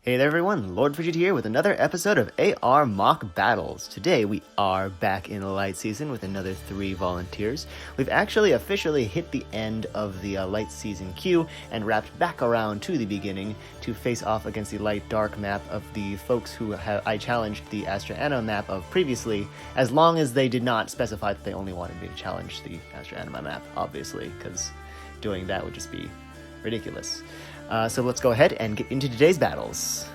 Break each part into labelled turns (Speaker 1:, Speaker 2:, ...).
Speaker 1: Hey there everyone, Lord Frigid here with another episode of AR Mock Battles. Today we are back in the light season with another 3 volunteers. We've actually officially hit the end of the light season queue and wrapped back around to the beginning to face off against the light dark map of the folks who I challenged the Astra Anima map of previously, as long as they did not specify that they only wanted me to challenge the Astra Anima map, obviously, because doing that would just be ridiculous. So let's go ahead and get into today's battles.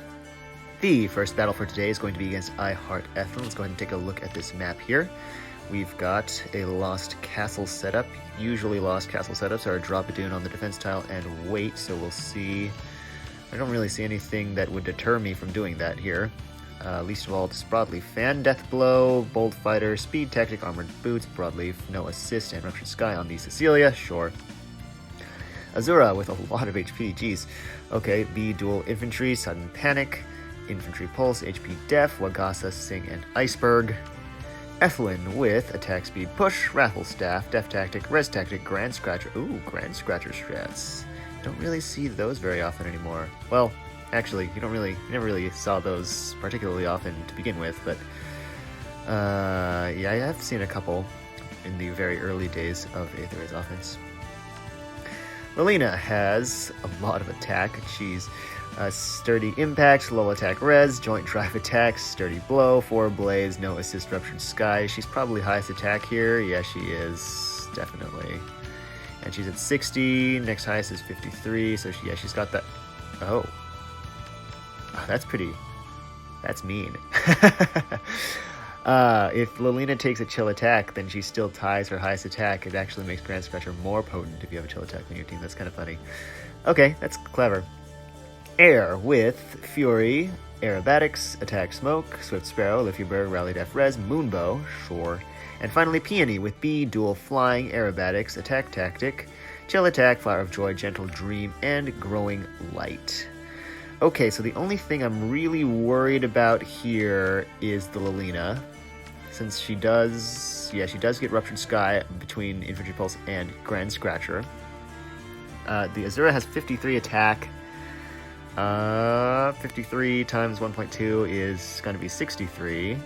Speaker 1: The first battle for today is going to be against I Heart Idunn. Let's go ahead and take a look at this map here. We've got a Lost Castle setup. Usually Lost Castle setups are drop Idunn on the defense tile and wait, so we'll see. I don't really see anything that would deter me from doing that here. Least of all, this Broadleaf Fan, Death Blow, Bold Fighter, Speed Tactic, Armored Boots, Broadleaf, no assist, and Ruptured Sky on the Cecilia, sure. Azura with a lot of HP, geez. Okay, B Dual Infantry, Sudden Panic, Infantry Pulse, HP Def, Wagasa, Sing, and Iceberg. Ethlyn with Attack Speed Push, Raffle Staff, Def Tactic, Res Tactic, Grand Scratcher. Ooh, Grand Scratcher strats. Don't really see those very often anymore. Well, actually, you never really saw those particularly often to begin with, but yeah, I have seen a couple in the very early days of Aether's offense. Melina has a lot of attack. She's Sturdy Impact, Low Attack Res, Joint Drive Attack, Sturdy Blow, 4 Blaze, no Assist, Ruptured Sky. She's probably highest attack here. Yeah, she is, definitely. And she's at 60, next highest is 53, so she's got that. Oh, that's mean. If Lilina takes a chill attack, then she still ties her highest attack. It actually makes Grand Scratcher more potent if you have a chill attack on your team. That's kind of funny. Okay, that's clever. Air with Fury, Aerobatics, Attack Smoke, Swift Sparrow, Liffyberg, Rally Def Res, Moonbow, sure. And finally Peony with B, Dual Flying, Aerobatics, Attack Tactic, Chill Attack, Flower of Joy, Gentle Dream, and Growing Light. Okay, so the only thing I'm really worried about here is the Lilina, since she does get Ruptured Sky between Infantry Pulse and Grand Scratcher. The Azura has 53 attack. 53 times 1.2 is going to be 63.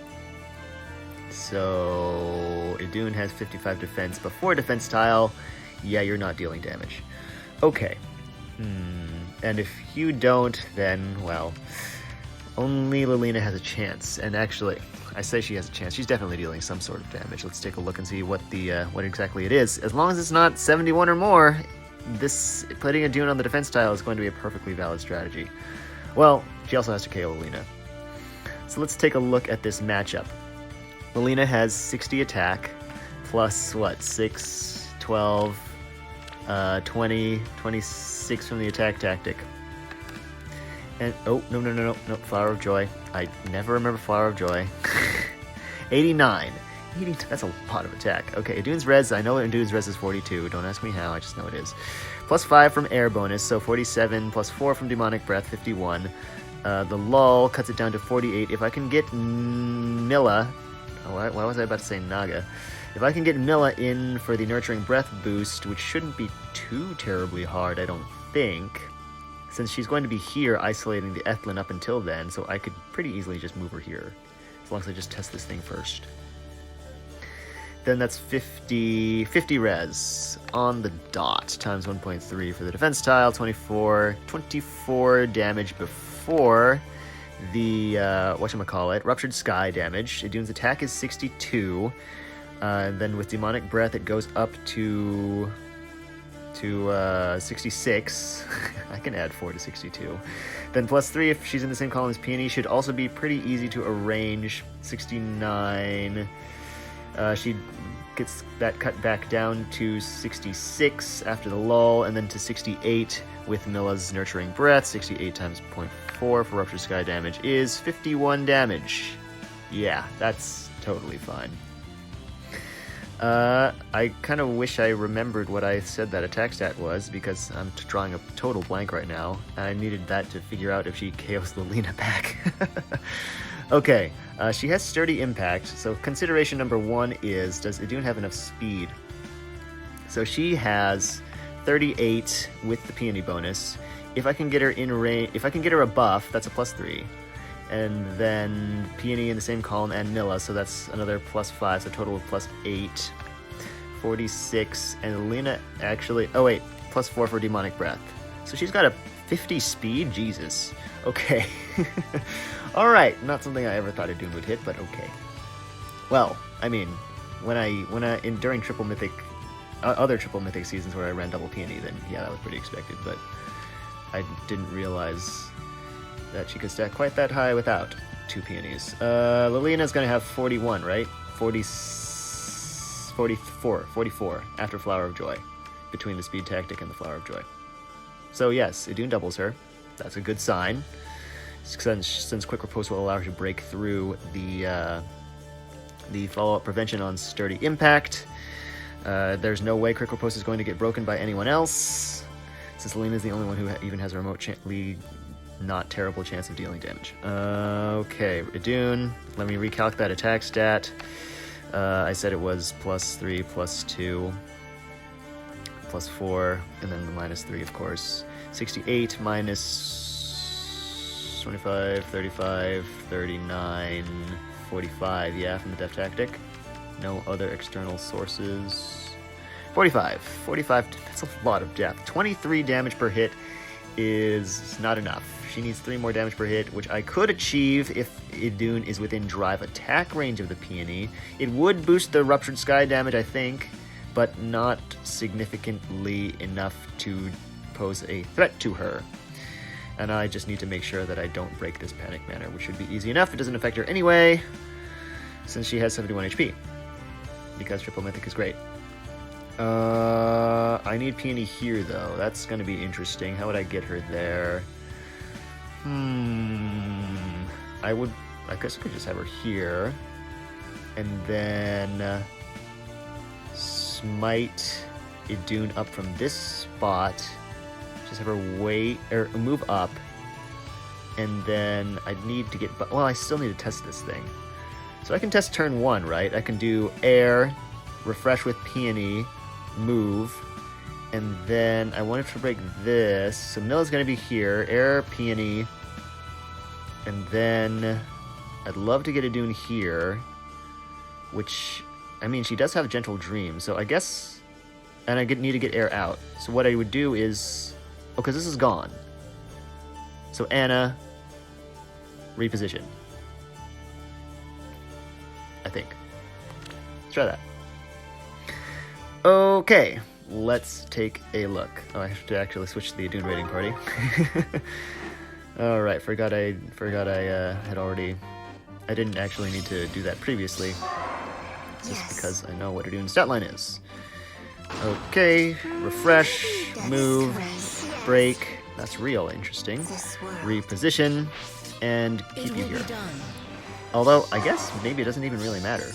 Speaker 1: So Idunn has 55 defense. Before defense tile, yeah, you're not dealing damage. Okay. And if you don't, then, well, only Lilina has a chance. And actually, I say she has a chance. She's definitely dealing some sort of damage. Let's take a look and see what exactly it is. As long as it's not 71 or more, putting Idunn on the defense tile is going to be a perfectly valid strategy. Well, she also has to KO Lilina. So let's take a look at this matchup. Lilina has 60 attack, plus what, 6, 12, 20, 26 from the attack tactic. And, oh, no, Flower of Joy. I never remember Flower of Joy. 89. That's a lot of attack. Okay, Idunn's res, I know Idunn's res is 42. Don't ask me how, I just know it is. Plus 5 from air bonus, so 47, plus 4 from demonic breath, 51. The lull cuts it down to 48. If I can get Milla, why was I about to say Naga? If I can get Milla in for the Nurturing Breath boost, which shouldn't be too terribly hard, I don't think, since she's going to be here isolating the Ethlyn up until then, so I could pretty easily just move her here, as long as I just test this thing first. Then that's 50 res on the dot, times 1.3 for the defense tile, 24 damage before the, Ruptured Sky damage. Idunn's attack is 62, then with Demonic Breath it goes up to 66. I can add 4 to 62. Then plus 3 if she's in the same column as Peony should also be pretty easy to arrange. 69. She gets that cut back down to 66 after the lull, and then to 68 with Milla's Nurturing Breath. 68 times 0.4 for Ruptured Sky damage is 51 damage. Yeah, that's totally fine. I kind of wish I remembered what I said that attack stat was, because I'm drawing a total blank right now. I needed that to figure out if she KOs Lilina back. Okay, she has Sturdy Impact, so consideration number 1 is, does Idunn have enough speed? So she has 38 with the Peony bonus. if I can get her in range, if I can get her a buff, that's a +3. And then Peony in the same column and Milla, so that's another +5, so total of +8. 46, and Lena actually, oh wait, +4 for Demonic Breath. So she's got a 50 speed? Jesus. Okay. Alright, not something I ever thought Idunn would hit, but okay. Well, I mean, during Triple Mythic, other Triple Mythic seasons where I ran double Peony, then yeah, that was pretty expected, but I didn't realize that she could stack quite that high without 2 Peonies. Lilina's gonna have 41, right? 44 after Flower of Joy, between the Speed Tactic and the Flower of Joy. So yes, Idunn doubles her. That's a good sign, since Quick Riposte will allow her to break through the follow-up prevention on Sturdy Impact. There's no way Quick Riposte is going to get broken by anyone else, since Lilina is the only one who even has a remotely not terrible chance of dealing damage. Okay, Idunn, let me recalc that attack stat. I said it was +3, +2, +4, and then the -3, of course. 68 minus 25, 35, 39, 45, yeah, from the Death Tactic. No other external sources. 45, that's a lot of death. 23 damage per hit is not enough. She needs 3 more damage per hit, which I could achieve if Idunn is within drive attack range of the Peony. It would boost the Ruptured Sky damage, I think, but not significantly enough to pose a threat to her. And I just need to make sure that I don't break this Panic Manor, which should be easy enough. It doesn't affect her anyway, since she has 71 HP, because Triple Mythic is great. I need Peony here, though. That's going to be interesting. How would I get her there? I guess I could just have her here, and then smite Idunn up from this spot. Just have her wait or move up, and then I need to get. Well, I still need to test this thing, so I can test turn 1, right? I can do air, refresh with Peony, move, and then I wanted to break this. So Milla's going to be here, air, Peony, and then I'd love to get Idunn here, which, I mean, she does have Gentle Dream, so I guess, and I need to get air out. So what I would do is, oh, because this is gone. So Anna, reposition. I think. Let's try that. Okay, let's take a look. Oh, I have to actually switch to the Idunn rating party. All right, forgot I had already. I didn't actually need to do that previously, just because I know what Idunn's stat line is. Okay, refresh, move, break. That's real interesting. Reposition, and keep you here. Although I guess maybe it doesn't even really matter,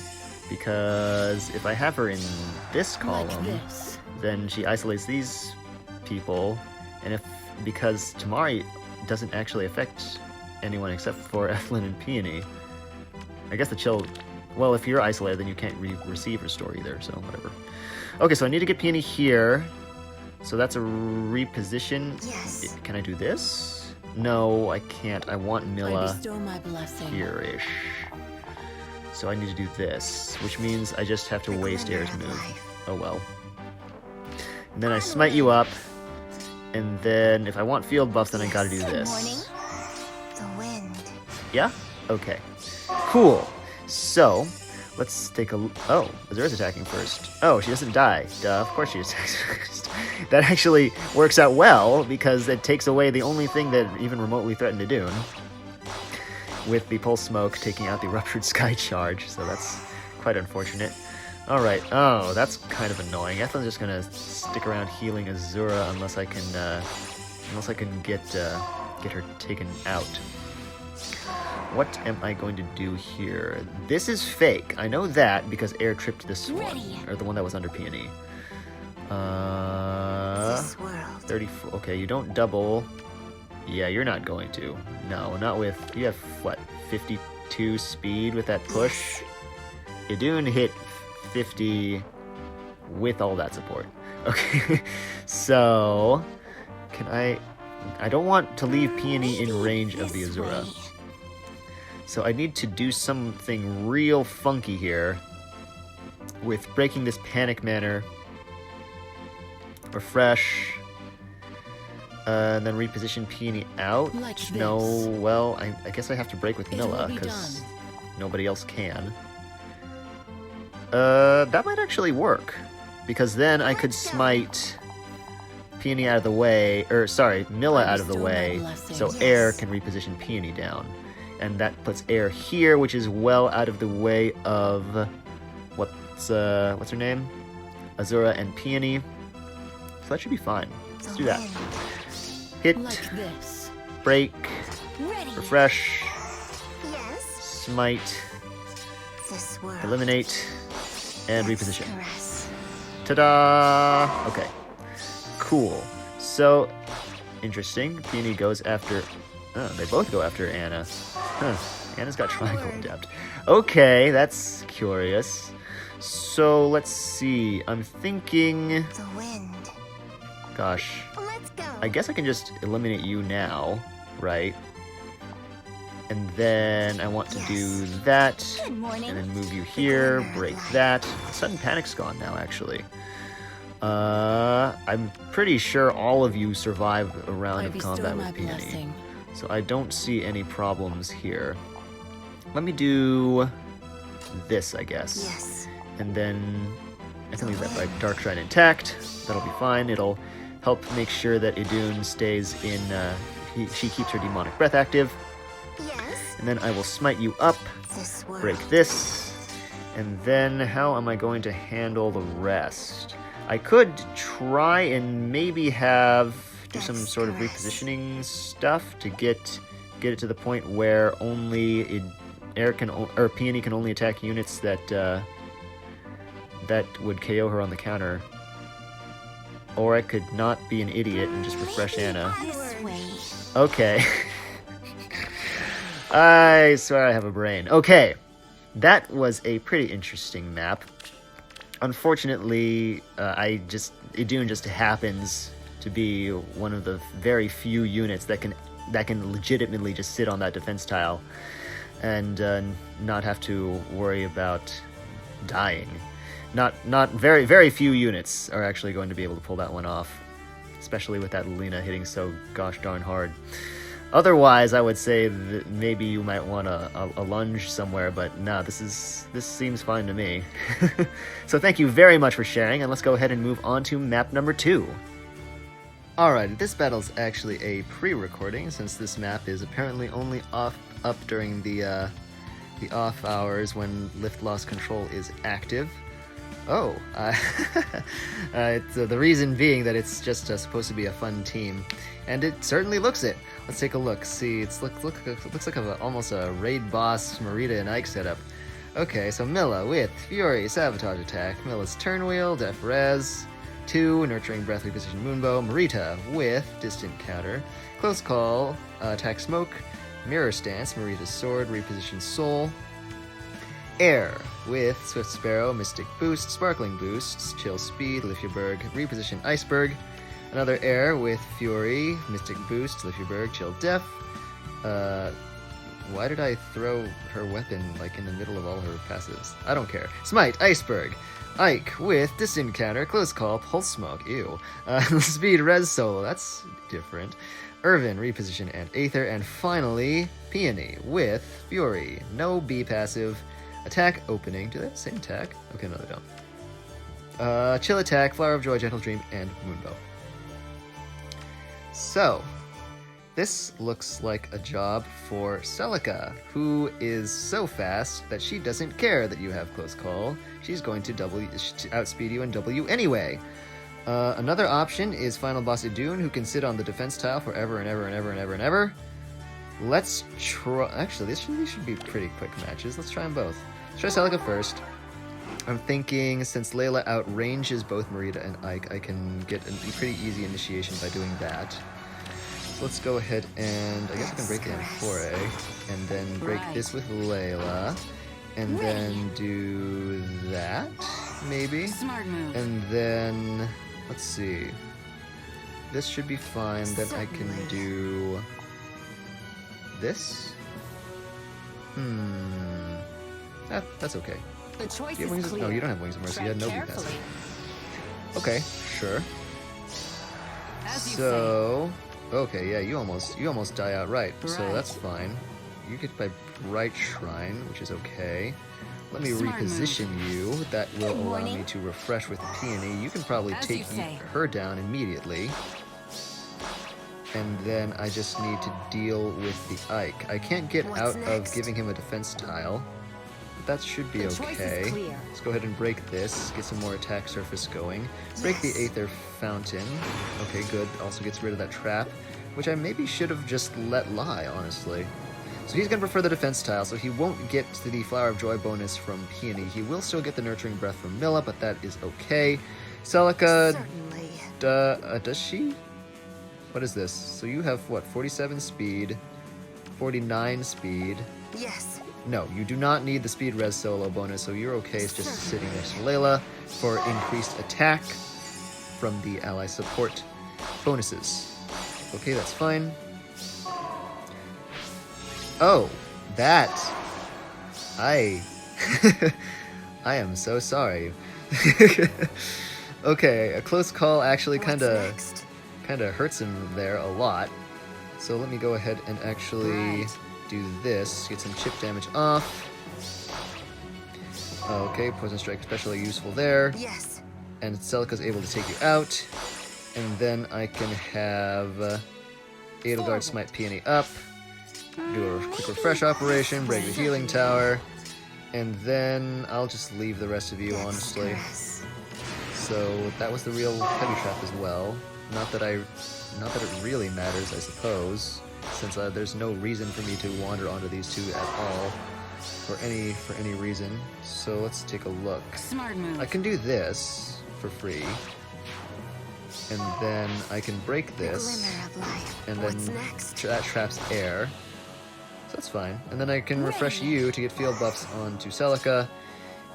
Speaker 1: because if I have her in this column, then she isolates these people, and because Tamari doesn't actually affect anyone except for Evelyn and Peony, I guess the chill. Well, if you're isolated, then you can't receive Restore either, so whatever. Okay, so I need to get Peony here, so that's a reposition. Yes. Can I do this? No, I can't. I want Milla here-ish. So I need to do this, which means I just have to waste Air's move. Oh well. And then I smite you up, and then if I want field buffs, then I gotta do this. Yeah? Okay. Cool. So, let's take a... Oh, Azura's attacking first. Oh, she doesn't die. Duh, of course she attacks first. That actually works out well, because it takes away the only thing that even remotely threatened Idunn, with the Pulse Smoke taking out the Ruptured Sky charge, so that's quite unfortunate. Alright, oh, that's kind of annoying. Ethel's just gonna stick around healing Azura unless I can get her taken out. What am I going to do here? This is fake. I know that because Air tripped this one, or the one that was under Peony. 34. Okay, you don't double. Yeah, you're not going to. No, not with... You have, what, 52 speed with that push? Idunn hit 50 with all that support. Okay, so... Can I... I don't want to leave Peony in range of the Azura. So I need to do something real funky here with breaking this Panic Manor, refresh, and then reposition Peony out.
Speaker 2: Like
Speaker 1: No,
Speaker 2: this.
Speaker 1: well, I guess I have to break with
Speaker 2: It
Speaker 1: Milla
Speaker 2: will be
Speaker 1: because
Speaker 2: done.
Speaker 1: nobody else can. That might actually work, because then I could smite Peony out of the way, or sorry, Milla
Speaker 2: I
Speaker 1: out of the
Speaker 2: bestow my
Speaker 1: way,
Speaker 2: blessing.
Speaker 1: so
Speaker 2: Yes.
Speaker 1: Air can reposition Peony down. And that puts Air here, which is well out of the way of what's her name? Azura and Peony. So that should be fine. Let's do that. Hit,
Speaker 2: Like this.
Speaker 1: break,
Speaker 3: Ready.
Speaker 1: refresh,
Speaker 3: Yes.
Speaker 1: smite,
Speaker 3: This world.
Speaker 1: eliminate, and
Speaker 3: Yes,
Speaker 1: reposition.
Speaker 3: caress.
Speaker 1: Ta-da! Okay. Cool. So, interesting. Peony goes after... Oh, they both go after Anna. Huh. Anna's got Triangle Adept. Okay, that's curious. So, let's see. I'm thinking...
Speaker 3: The wind.
Speaker 1: Gosh.
Speaker 3: Let's go.
Speaker 1: I guess I can just eliminate you now, right? And then I want to do that.
Speaker 3: Good morning.
Speaker 1: And then move you here, break that. Sudden Panic's gone now, actually. I'm pretty sure all of you survive a round
Speaker 2: I
Speaker 1: of
Speaker 2: bestow
Speaker 1: combat
Speaker 2: my
Speaker 1: with Peony.
Speaker 2: blessing.
Speaker 1: So I don't see any problems here. Let me do this, I guess.
Speaker 3: Yes.
Speaker 1: And then I can leave that by Dark Shrine intact. That'll be fine. It'll help make sure that Idunn stays in, she keeps her Demonic Breath active.
Speaker 3: Yes.
Speaker 1: And then I will smite you up,
Speaker 3: This world.
Speaker 1: break this, and then how am I going to handle the rest? I could try and maybe do some sort of repositioning stuff to get it to the point where only Peony can only attack units that would KO her on the counter. Or I could not be an idiot and just refresh Anna.
Speaker 3: This way.
Speaker 1: Okay. I swear I have a brain. Okay. That was a pretty interesting map. Unfortunately, Idunn just happens to be one of the very few units that can legitimately just sit on that defense tile and not have to worry about dying. Not very few units are actually going to be able to pull that one off, especially with that Lina hitting so gosh darn hard. Otherwise, I would say that maybe you might want a lunge somewhere, but no, this seems fine to me. So thank you very much for sharing, and let's go ahead and move on to map number 2. Alright, this battle's actually a pre-recording, since this map is apparently only up during the off hours when Lift Lost Control is active. Oh, the reason being that it's just supposed to be a fun team, and it certainly looks it. Let's take a look. See, it looks like almost a raid boss Marita and Ike setup. Okay, so Milla with Fury, Sabotage Attack, Milla's Turn Wheel, Def Res, 2, Nurturing Breath, Reposition Moonbow, Marita with Distant Counter, Close Call, Attack Smoke, Mirror Stance, Marita's Sword, Reposition Soul, Air with Swift Sparrow, Mystic Boost, Sparkling Boosts, Chill Speed, Lifyaberg, Reposition Iceberg. Another Air with Fury, Mystic Boost, Lifyaberg, Chill Def. Why did I throw her weapon like in the middle of all her passives? I don't care. Smite, Iceberg. Ike with Distant Counter, Close Call, Pulse Smoke, ew. Speed, Res Solo, that's different. Irvin, Reposition, and Aether. And finally, Peony with Fury. No B passive. Attack, Opening. Do they have the same attack? Okay, no, they don't. Chill Attack, Flower of Joy, Gentle Dream, and Moonbow. So, this looks like a job for Celica, who is so fast that she doesn't care that you have Close Call. She's going to outspeed you and W anyway. Another option is Final Boss Idunn, who can sit on the defense tile forever and ever and ever and ever and ever. Let's try... Actually, these should be pretty quick matches. Let's try them both. Let's try Celica first. I'm thinking, since Layla outranges both Marita and Ike, I can get a pretty easy initiation by doing that. So let's go ahead and... I guess I can break the Amphore, and then break this with Layla, and then do that, maybe?
Speaker 2: Smart move.
Speaker 1: And then... Let's see... this should be fine. Then I can
Speaker 3: Certainly.
Speaker 1: do this. That's okay.
Speaker 2: The choice
Speaker 1: Do you have
Speaker 2: is
Speaker 1: wings?
Speaker 2: clear.
Speaker 1: No, you don't have wings of mercy. You had no
Speaker 2: Tread
Speaker 1: weakness.
Speaker 2: carefully.
Speaker 1: Okay, sure.
Speaker 2: As you
Speaker 1: So, okay, yeah, you almost die outright. So
Speaker 2: Right.
Speaker 1: that's fine. You get by Bright Shrine, which is okay. Let me
Speaker 2: Smart
Speaker 1: reposition you. That will
Speaker 3: Good
Speaker 1: allow me
Speaker 3: morning.
Speaker 1: to refresh with the peony. You can probably
Speaker 2: As
Speaker 1: take
Speaker 2: you say.
Speaker 1: her down immediately. And then I just need to deal with the Ike. I can't get
Speaker 3: What's
Speaker 1: out
Speaker 3: next?
Speaker 1: of giving him a defense tile. But that should be
Speaker 2: The choice is
Speaker 1: okay.
Speaker 2: clear.
Speaker 1: Let's go ahead and break this, get some more attack surface going. Break the
Speaker 3: Yes.
Speaker 1: Aether Fountain. Okay, good. Also gets rid of that trap, which I maybe should have just let lie, honestly. So he's going to prefer the defense tile, so he won't get to the Flower of Joy bonus from Peony. He will still get the Nurturing Breath from Milla, but that is okay. Celica,
Speaker 3: Certainly.
Speaker 1: does she? What is this? So you have, what, 47 speed, 49 speed.
Speaker 3: Yes.
Speaker 1: No, you do not need the speed res solo bonus, so you're okay. It's just sitting next to Layla for increased attack from the ally support bonuses. Okay, that's fine. Oh, that. I am so sorry. Okay, a close call actually
Speaker 3: What's next?
Speaker 1: kind of hurts him there a lot. So let me go ahead and actually
Speaker 2: Right.
Speaker 1: do this, get some chip damage off. Okay, Poison Strike especially useful there.
Speaker 3: Yes.
Speaker 1: And Celica's able to take you out. And then I can have Edelgard smite Peony up, do a quick refresh operation, break the healing tower, and then I'll just leave the rest of you, honestly.
Speaker 3: Yes.
Speaker 1: So that was the real heavy trap as well. Not that it really matters, I suppose, since there's no reason for me to wander onto these two at all, for any reason. So let's take a look.
Speaker 2: Smart move.
Speaker 1: I can do this for free, and then I can break this,
Speaker 3: Glimmer of life.
Speaker 1: and
Speaker 3: What's
Speaker 1: then
Speaker 3: next?
Speaker 1: that traps air. So that's fine. And then I can refresh you to get field buffs onto Celica,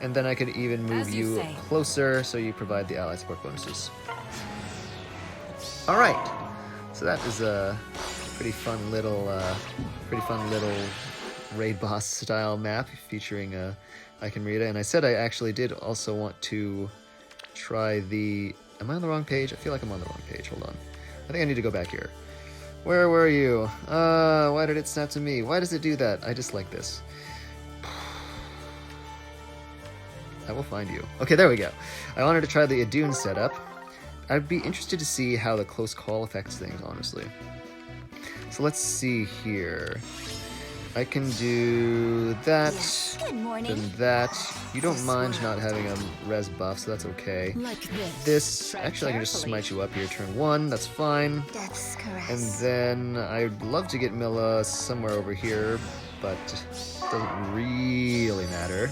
Speaker 1: and then I could even move
Speaker 2: As you
Speaker 1: you
Speaker 2: say.
Speaker 1: closer so you provide the ally support bonuses. All right, so that is a pretty fun little raid boss style map featuring Ike and Rita. And I said I actually did also want to try the. Am I on the wrong page? I feel like I'm on the wrong page. Hold on. I think I need to go back here. Where were you? Why did it snap to me? Why does it do that? I just like this. I will find you. Okay, there we go. I wanted to try the Idunn setup. I'd be interested to see how the close call affects things, honestly. So let's see here. I can do that,
Speaker 3: Yes. Good morning.
Speaker 1: then that. You don't mind not having a res buff, so that's okay.
Speaker 2: Like this.
Speaker 1: This,
Speaker 2: Tread
Speaker 1: actually I can just
Speaker 2: carefully.
Speaker 1: smite you up here turn 1, that's fine.
Speaker 3: Death's caress.
Speaker 1: And then I'd love to get Milla somewhere over here, but doesn't really matter.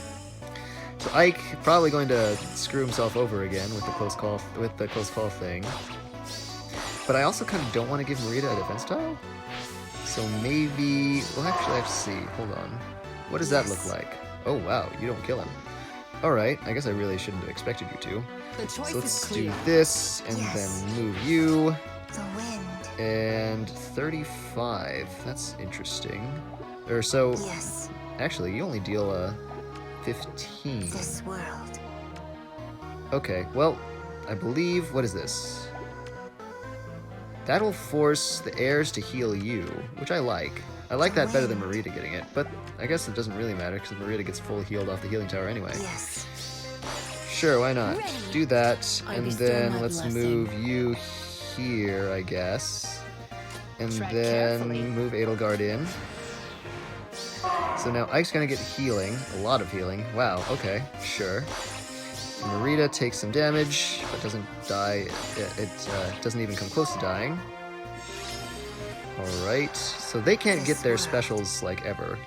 Speaker 1: So Ike probably going to screw himself over again with the close call thing. But I also kind of don't want to give Marita a defense tile. So maybe we'll actually have to see. Hold on. What does that look
Speaker 3: Yes.
Speaker 1: like? Oh wow, you don't kill him. All right, I guess I really shouldn't have expected you to.
Speaker 2: The choice
Speaker 1: So let's
Speaker 2: is
Speaker 1: do
Speaker 2: clear.
Speaker 1: this and
Speaker 3: Yes.
Speaker 1: then move you.
Speaker 3: The wind.
Speaker 1: And 35. That's interesting. Or so.
Speaker 3: Yes.
Speaker 1: Actually, you only deal 15.
Speaker 3: This world.
Speaker 1: Okay, well, I believe. What is this? That'll force the heirs to heal you, which I like. I like that better than Marita getting it, but I guess it doesn't really matter because Marita gets full healed off the healing tower anyway.
Speaker 3: Yes.
Speaker 1: Sure, why not?
Speaker 2: Ready.
Speaker 1: Do that,
Speaker 2: I
Speaker 1: and
Speaker 2: bestow
Speaker 1: then
Speaker 2: my
Speaker 1: let's
Speaker 2: blessing.
Speaker 1: move you here, I guess. And
Speaker 2: Tread
Speaker 1: then
Speaker 2: carefully.
Speaker 1: move Edelgard in. So now Ike's gonna get healing, a lot of healing. Wow, okay, sure. Marita takes some damage, but doesn't die. It doesn't even come close to dying. Alright, so they can't get their specials, like, ever.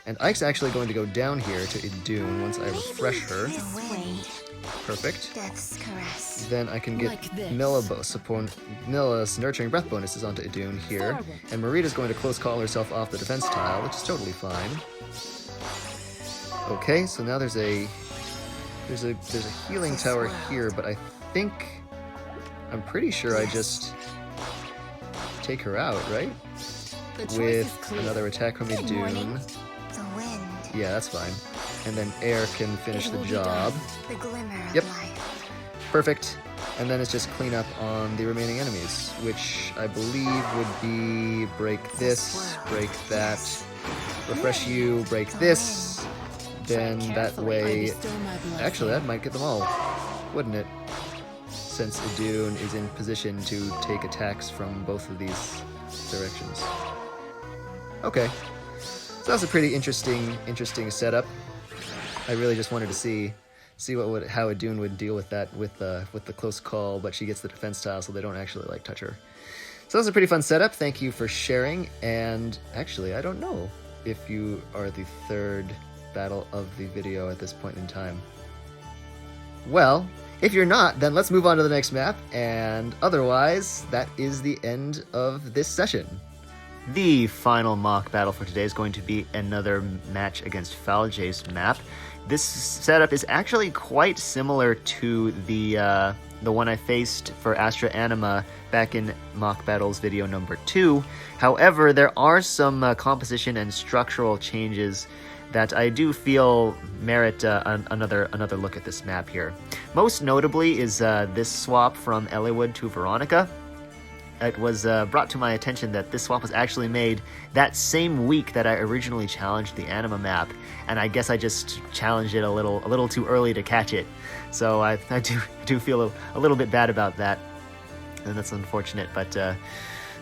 Speaker 1: And Ike's actually going to go down here to Idunn once I refresh her.
Speaker 3: The wind.
Speaker 1: Perfect.
Speaker 3: Death's caress.
Speaker 1: Then I can get
Speaker 2: Like this.
Speaker 1: Milla's Nurturing Breath bonuses onto Idunn here.
Speaker 2: Forward.
Speaker 1: And Marita's going to close call herself off the defense tile, which is totally fine. Okay, so now there's a healing tower here, but I'm pretty sure I just take her out, right?
Speaker 2: The choice is
Speaker 1: With
Speaker 2: clear.
Speaker 1: another attack from
Speaker 3: Good morning.
Speaker 1: Idunn.
Speaker 3: The wind.
Speaker 1: Yeah, that's fine. And then air can finish
Speaker 2: It
Speaker 1: the
Speaker 2: will be
Speaker 1: job.
Speaker 2: done.
Speaker 3: The glimmer
Speaker 1: Yep.
Speaker 3: of life.
Speaker 1: Perfect. And then it's just clean up on the remaining enemies, which I believe would be break this, break that, refresh you, break this. Then
Speaker 2: Tread
Speaker 1: that
Speaker 2: carefully, or
Speaker 1: way,
Speaker 2: bestow my blood
Speaker 1: actually
Speaker 2: for
Speaker 1: that might get them all, wouldn't it? Since Idunn is in position to take attacks from both of these directions. Okay, so that's a pretty interesting setup. I really just wanted to see how Idunn would deal with that with the close call, but she gets the defense tile, so they don't actually like touch her. So that's a pretty fun setup. Thank you for sharing. And actually, I don't know if you are the third battle of the video at this point in time. Well, if you're not, then let's move on to the next map, and otherwise, that is the end of this session. The final mock battle for today is going to be another match against Falja's map. This setup is actually quite similar to the one I faced for Astra Anima back in mock battles video number 2. However, there are some composition and structural changes that I do feel merit another look at this map here. Most notably is this swap from Eliwood to Veronica. It was brought to my attention that this swap was actually made that same week that I originally challenged the Anima map, and I guess I just challenged it a little too early to catch it. So I do feel a little bit bad about that, and that's unfortunate. But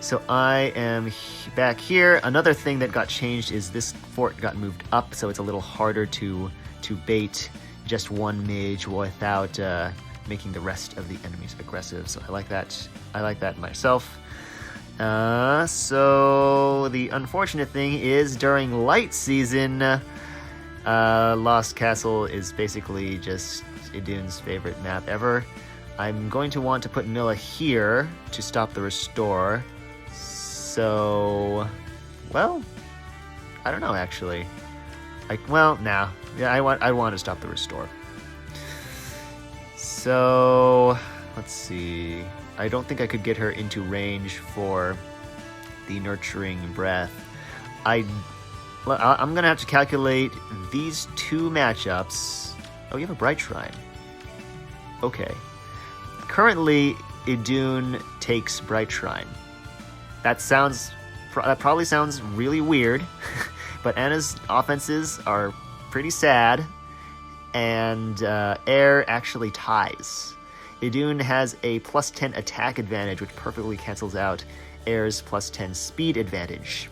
Speaker 1: so I am back here. Another thing that got changed is this fort got moved up, so it's a little harder to bait just one mage without making the rest of the enemies aggressive. So I like that myself. So the unfortunate thing is during light season, Lost Castle is basically just Idunn's favorite map ever. I'm going to want to put Milla here to stop the restore. So, well, I don't know actually. I want to stop the restore. So, let's see. I don't think I could get her into range for the Nurturing Breath. I'm gonna have to calculate these two matchups. Oh, you have a Bright Shrine. Okay. Currently, Idunn takes Bright Shrine. That probably sounds really weird, but Anna's offenses are pretty sad, and air actually ties. Idunn has a plus 10 attack advantage, which perfectly cancels out air's plus 10 speed advantage.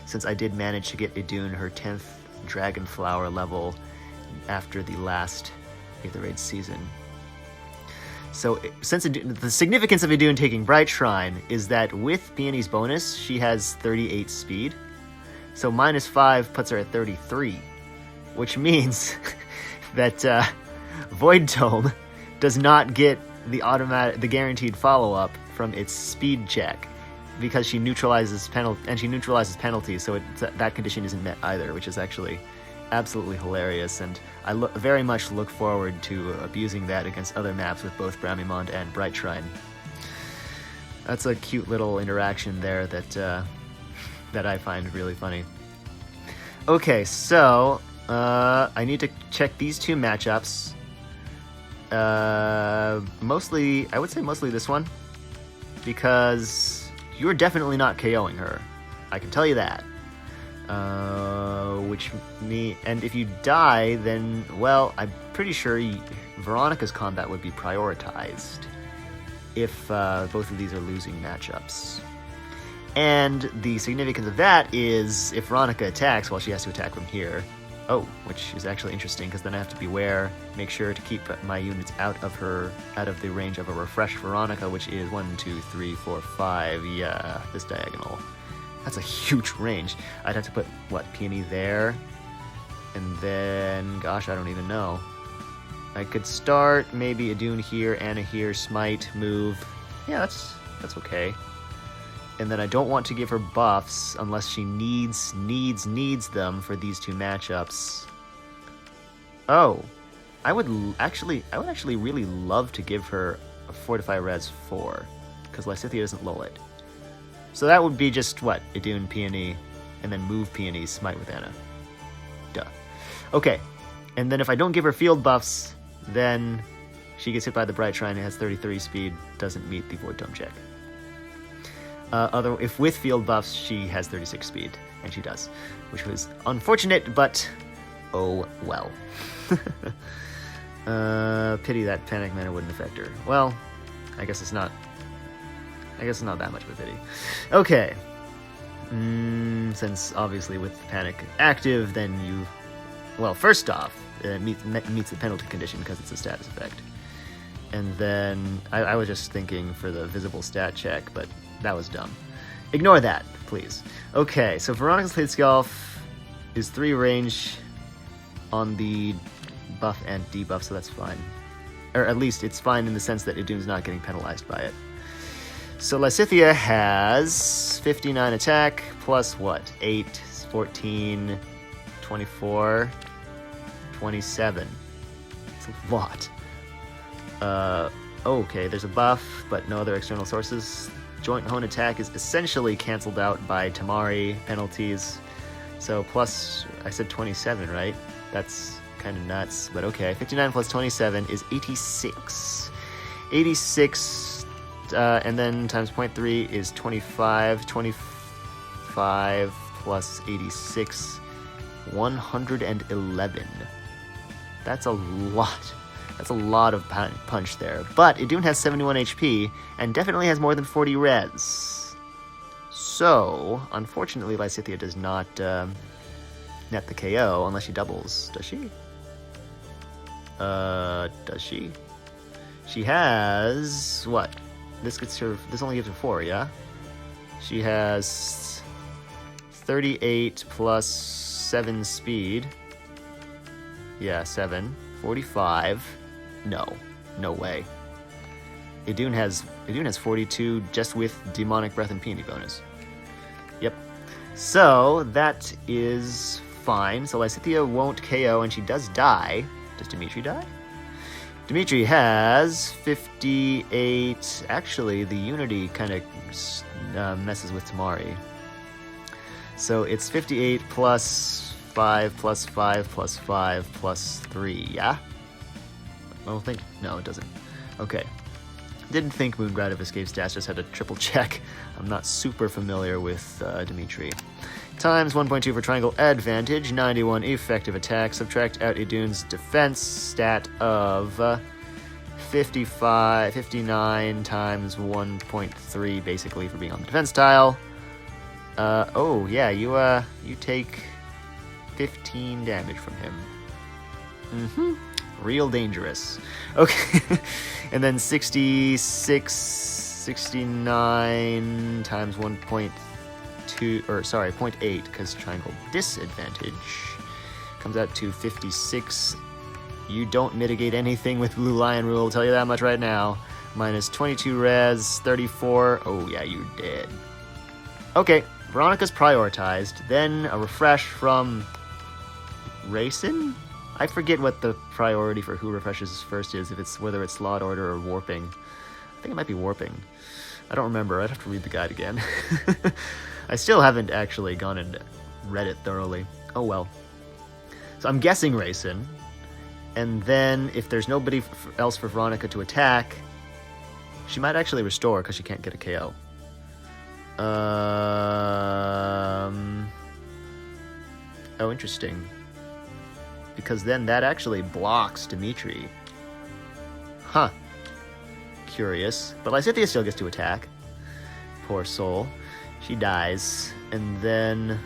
Speaker 1: Since I did manage to get Idunn her 10th Dragon Flower level after the last Aether Raid season. So, since the significance of Idunn taking Bright Shrine is that with Peony's bonus, she has 38 speed. So -5 puts her at 33, which means that Void Tome does not get the guaranteed follow-up from its speed check because she neutralizes penalties, so that condition isn't met either, which is actually absolutely hilarious, and I very much look forward to abusing that against other maps with both Bramimond and Bright Shrine. That's a cute little interaction there that I find really funny. Okay, so I need to check these two matchups. I would say mostly this one, because you're definitely not KOing her. I can tell you that. And if you die, then, well, I'm pretty sure Veronica's combat would be prioritized if both of these are losing matchups. And the significance of that is if Veronica attacks, well, she has to attack from here. Oh, which is actually interesting, because then I have to make sure to keep my units out of the range of a refresh Veronica, which is 1, 2, 3, 4, 5, yeah, this diagonal. That's a huge range. I'd have to put, Peony there? And then, gosh, I don't even know. I could start maybe Idunn here, Anna here, smite, move. Yeah, that's okay. And then I don't want to give her buffs unless she needs them for these two matchups. Oh, I would actually really love to give her a Fortify Res 4, because Lysithea doesn't lull it. So that would be just, what? Idunn, Peony, and then move Peony, smite with Anna. Duh. Okay, and then if I don't give her field buffs, then she gets hit by the Bright Shrine, it has 33 speed, doesn't meet the Void Tome check. If with field buffs, she has 36 speed, and she does, which was unfortunate, but oh well. Pity that Panic Mana wouldn't affect her. Well, I guess it's not that much of a pity. Okay. Since obviously with Panic active, then you... Well, first off, it meets the penalty condition because it's a status effect. And then, I was just thinking for the visible stat check, but that was dumb. Ignore that, please. Okay, so Veronica's Blitzscalf is 3 range on the buff and debuff, so that's fine. Or at least it's fine in the sense that Idunn's not getting penalized by it. So Lysithea has 59 attack, plus what? 8, 14, 24, 27. It's a lot. Okay, there's a buff, but no other external sources. Joint Hone attack is essentially cancelled out by Tamari penalties. So plus, I said 27, right? That's kind of nuts, but okay. 59 plus 27 is 86. 86, and then times 0.3 is 25. 25 plus 86, 111. That's a lot. That's a lot of punch there. But Idunn has 71 HP and definitely has more than 40 res. So, unfortunately, Lysithea does not net the KO unless she doubles. Does she? Does she? She has... what? This gets her... This only gives her 4, yeah? She has 38 plus 7 speed. Yeah, 7. 45. No way. Idunn has 42 just with Demonic Breath and Peony bonus. Yep. So that is fine. So Lysithea won't KO and she does die. Does Dimitri die? Dimitri has 58. Actually, the Unity kind of messes with Tamari. So it's 58 plus 5 plus 5 plus 5 plus 3, yeah? I don't think... No, it doesn't. Okay. Didn't think Moongrad of Escape stats, just had to triple check. I'm not super familiar with Dimitri. Times 1.2 for triangle advantage, 91 effective attack. Subtract out Idunn's defense stat of 59 times 1.3, basically, for being on the defense tile. Oh, yeah, you take 15 damage from him. Mm-hmm. Real dangerous. Okay. And then 69 times 1.2, or sorry, 0.8, because triangle disadvantage comes out to 56. You don't mitigate anything with Blue Lion Rule, I'll tell you that much right now. Minus 22 res, 34. Oh, yeah, you did. Okay, Veronica's prioritized. Then a refresh from Racin? I forget what the priority for who refreshes first is, if it's whether it's slot order or warping. I think it might be warping. I don't remember. I'd have to read the guide again. I still haven't actually gone and read it thoroughly. Oh well. So I'm guessing Racin. And then if there's nobody else for Veronica to attack, she might actually restore because she can't get a KO. Oh, interesting. Because then that actually blocks Dimitri. Huh. Curious. But Lysithea still gets to attack. Poor soul. She dies. And then...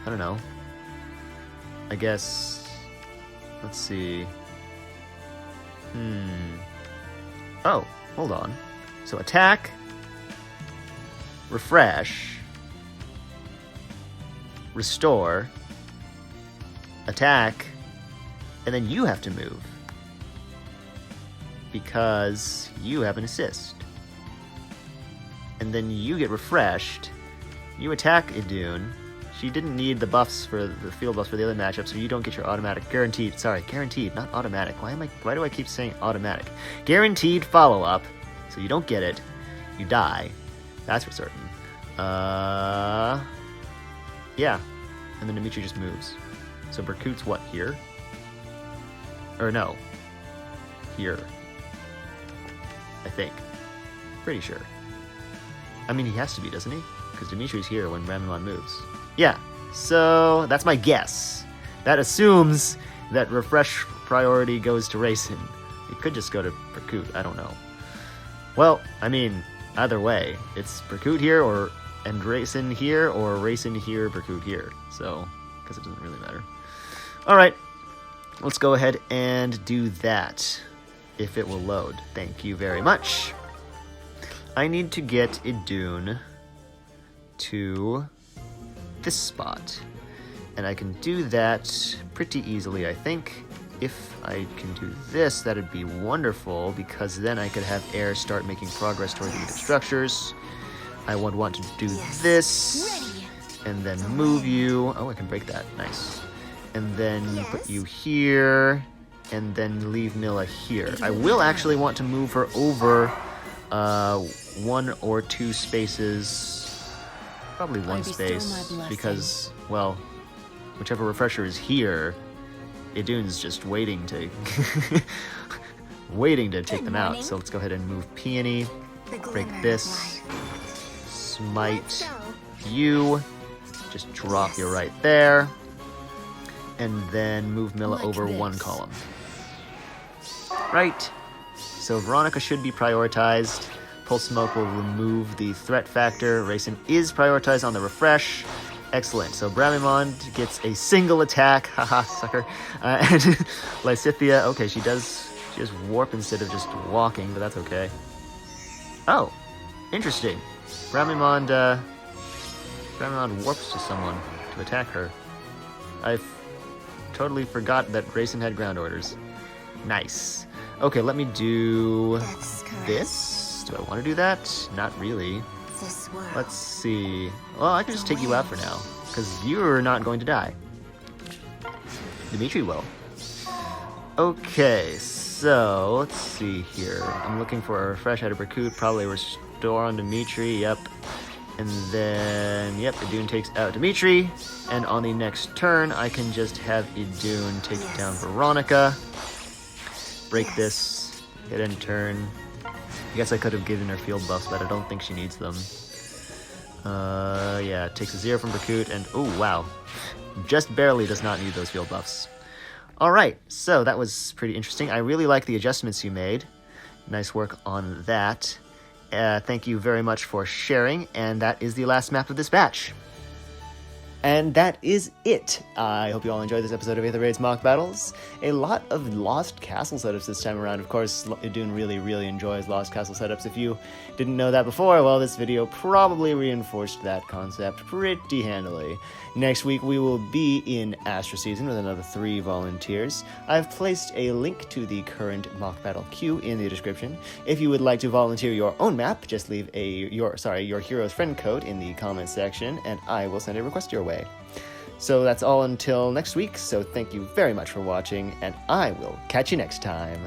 Speaker 1: I don't know. I guess... Let's see. Oh, hold on. So attack. Refresh. Restore. Attack. And then you have to move. Because you have an assist. And then you get refreshed. You attack Idunn. She didn't need the buffs for the field buffs for the other matchup, so you don't get your automatic guaranteed. Sorry, guaranteed, not automatic. Why do I keep saying automatic? Guaranteed follow-up. So you don't get it. You die. That's for certain. Yeah. And then Dimitri just moves. So Berkut's what, here? Or no. Here. I think. Pretty sure. I mean, he has to be, doesn't he? Because Dimitri's here when Bramimon moves. Yeah. So that's my guess. That assumes that refresh priority goes to Racing. It could just go to Berkut. I don't know. Well, I mean, either way, it's Berkut here and Racing here, or Racing here, Berkut here. So, because it doesn't really matter. All right, let's go ahead and do that. If it will load. Thank you very much. I need to get Idunn to this spot. And I can do that pretty easily, I think. If I can do this, that'd be wonderful, because then I could have air start making progress toward the Edith structures. I would want to do this, and then move you. Oh, I can break that. Nice. And then put you here, and then leave Milla here. I will actually want to move her over 1 or 2 spaces. Probably 1 space, because, well, whichever refresher is here, Idunn's just waiting to take them out. So let's go ahead and move Peony, break this, smite you, just drop you right there, and then move Milla over 1 column. Right. So Veronica should be prioritized. Pulse Smoke will remove the threat factor. Racing is prioritized on the refresh. Excellent. So Bramimon gets a single attack. Haha, sucker. And Lysithea, okay, she does warp instead of just walking, but that's okay. Oh, interesting. Bramimon warps to someone to attack her. I totally forgot that Racing had ground orders. Nice. Okay, let me do this. Do I want to do that? Not really. Let's see. Well, I can just take you out for now, because you're not going to die. Dimitri will. Okay, so let's see here. I'm looking for a refresh out of Berkut, probably restore on Dimitri, yep. And then, yep, Idunn takes out Dimitri, and on the next turn, I can just have Idunn take down Veronica. Break this, hit end turn. I guess I could have given her field buffs, but I don't think she needs them. Yeah, it takes a 0 from Berkut, and oh wow. Just barely does not need those field buffs. Alright, so that was pretty interesting. I really like the adjustments you made. Nice work on that. Thank you very much for sharing, and that is the last map of this batch. And that is it. I hope you all enjoyed this episode of Aether Raids Mock Battles. A lot of Lost Castle setups this time around. Of course, Idunn really enjoys Lost Castle setups. If you didn't know that before, well, this video probably reinforced that concept pretty handily. Next week, we will be in Astra Season with another 3 volunteers. I've placed a link to the current mock battle queue in the description. If you would like to volunteer your own map, just leave your hero's friend code in the comments section, and I will send a request your way. So that's all until next week, so thank you very much for watching, and I will catch you next time.